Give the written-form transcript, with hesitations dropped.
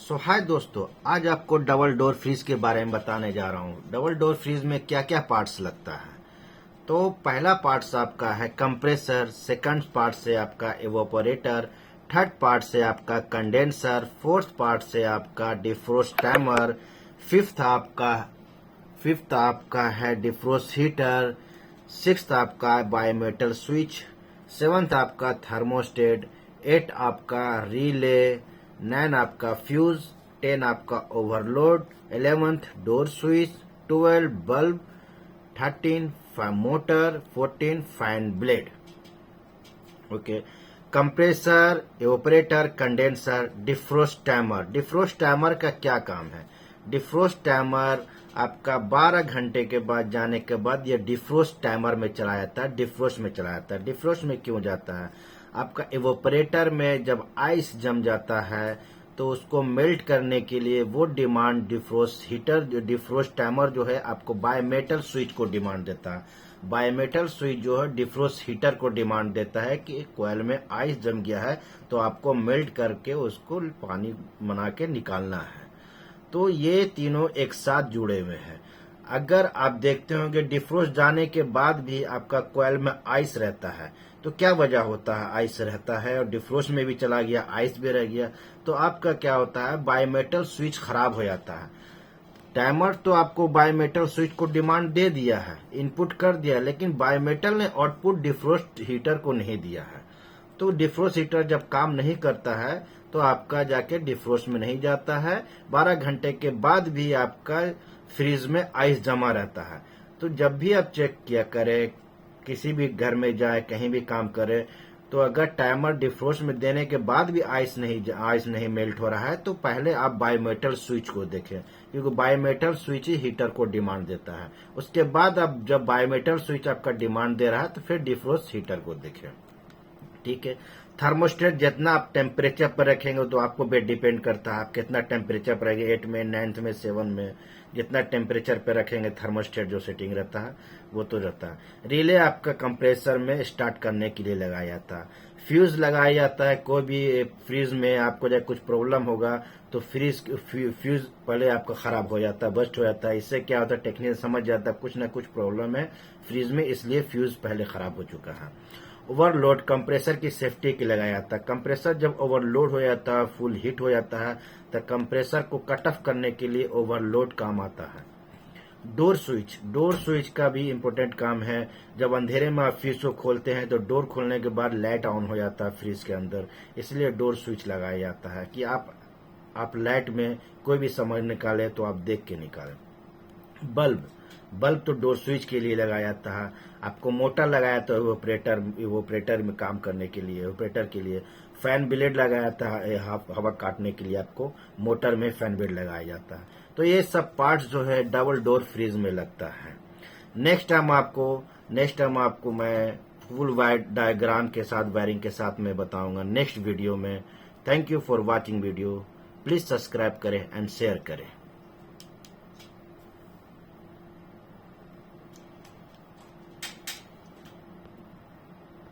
हाय दोस्तों, आज आपको डबल डोर फ्रीज के बारे में बताने जा रहा हूँ। डबल डोर फ्रीज में क्या क्या पार्ट्स लगता है। तो पहला पार्ट्स आपका है कंप्रेसर, सेकंड पार्ट से आपका एवोपरेटर, थर्ड पार्ट से आपका कंडेंसर, फोर्थ पार्ट से आपका डिफ्रोस्ट टाइमर, फिफ्थ आपका है डिफ्रोस्ट हीटर, सिक्स्थ आपका बायोमेटल स्विच, सेवंथ आपका थर्मोस्टेट, एट आपका रिले, 9 आपका फ्यूज, 10 आपका overload, 11th door switch, 12 bulb, 13 motor, 14 fan blade. Okay, compressor, evaporator, condenser, defrost timer. Defrost timer का क्या काम है? डिफ्रोस्ट टाइमर आपका 12 घंटे के बाद जाने के बाद ये डिफ्रोस्ट टाइमर में चला जाता है, डिफ्रोस्ट में चला जाता है। डिफ्रोस्ट में क्यों जाता है? आपका एवोपरेटर में जब आइस जम जाता है तो उसको मेल्ट करने के लिए वो demand defrost heater, defrost timer जो है आपको बायोमेटल स्विच को डिमांड देता है। बायोमेटल स्विच जो है डिफ्रोस्ट हीटर को डिमांड देता है कि कोयल में आइस जम गया है तो आपको मेल्ट करके उसको पानी बना के निकालना है। तो ये तीनों एक साथ जुड़े हुए हैं। अगर आप देखते होंगे डिफ्रोस्ट जाने के बाद भी आपका कोयल में आइस रहता है, तो क्या वजह होता है? आइस रहता है और डिफ्रोस्ट में भी चला गया, आइस भी रह गया, तो आपका क्या होता है? बायोमेटल स्विच खराब हो जाता है। टाइमर तो आपको बायोमेटल स्विच को डिमांड दे दिया है, इनपुट कर दिया, लेकिन बायोमेटल ने आउटपुट डिफ्रोस्ट हीटर को नहीं दिया है। तो डिफ्रोस्ट हीटर जब काम नहीं करता है तो आपका जाके डिफ्रोस्ट में नहीं जाता है। 12 घंटे के बाद भी आपका फ्रीज में आइस जमा रहता है। तो जब भी आप चेक किया करें, किसी भी घर में जाए, कहीं भी काम करे, तो अगर टाइमर डिफ्रोस्ट में देने के बाद भी आइस नहीं मेल्ट हो रहा है तो पहले आप बायोमेटल स्विच को देखें, क्योंकि बायोमेटल स्विच ही हीटर को डिमांड देता है। उसके बाद आप जब बायोमेटल स्विच आपका डिमांड दे रहा है तो फिर डिफ्रोस्ट हीटर को देखें। ठीक है। थर्मोस्टेट जितना आप टेम्परेचर पर रखेंगे तो आपको भी डिपेंड करता है आप कितना टेम्परेचर पर रखेंगे। 8 में, 9th में, 7 में जितना टेम्परेचर पे रखेंगे थर्मोस्टेट जो सेटिंग रहता है वो तो रहता है। रिले आपका कंप्रेसर में स्टार्ट करने के लिए लगाया जाता है। फ्यूज लगाया जाता है। कोई भी फ्रीज में आपको जब कुछ प्रॉब्लम होगा तो फ्यूज पहले आपका खराब हो जाता है, बस्ट हो जाता है। इससे क्या होता है? टेक्नीशियन समझ जाता है कुछ ना कुछ प्रॉब्लम है फ्रीज में, इसलिए फ्यूज पहले खराब हो चुका है। ओवरलोड कंप्रेसर की सेफ्टी के लगाया जाता है। कंप्रेसर जब ओवरलोड हो जाता है, फुल हीट हो जाता है, तो कंप्रेसर को कट ऑफ करने के लिए ओवरलोड काम आता है। डोर स्विच का भी इम्पोर्टेंट काम है। जब अंधेरे में आप फ्रिज को खोलते हैं तो डोर खोलने के बाद लाइट ऑन हो जाता है फ्रिज के अंदर, इसलिए डोर स्विच लगाया जाता है कि आप लाइट में कोई भी सामान निकाले तो आप देख के निकालें। बल्ब तो डोर स्विच के लिए लगाया जाता है। आपको मोटर लगाया तो इवोपरेटर में काम करने के लिए, इवोपरेटर के लिए। फैन ब्लेड लगाया जाता है हवा काटने के लिए, आपको मोटर में फैन ब्लेड लगाया जाता है। तो ये सब पार्ट्स जो है डबल डोर फ्रीज में लगता है। नेक्स्ट टाइम आपको मैं फुल वायर डायग्राम के साथ, वायरिंग के साथ मैं बताऊंगा नेक्स्ट वीडियो में। Thank you for watching video. Please subscribe करें एंड शेयर करें।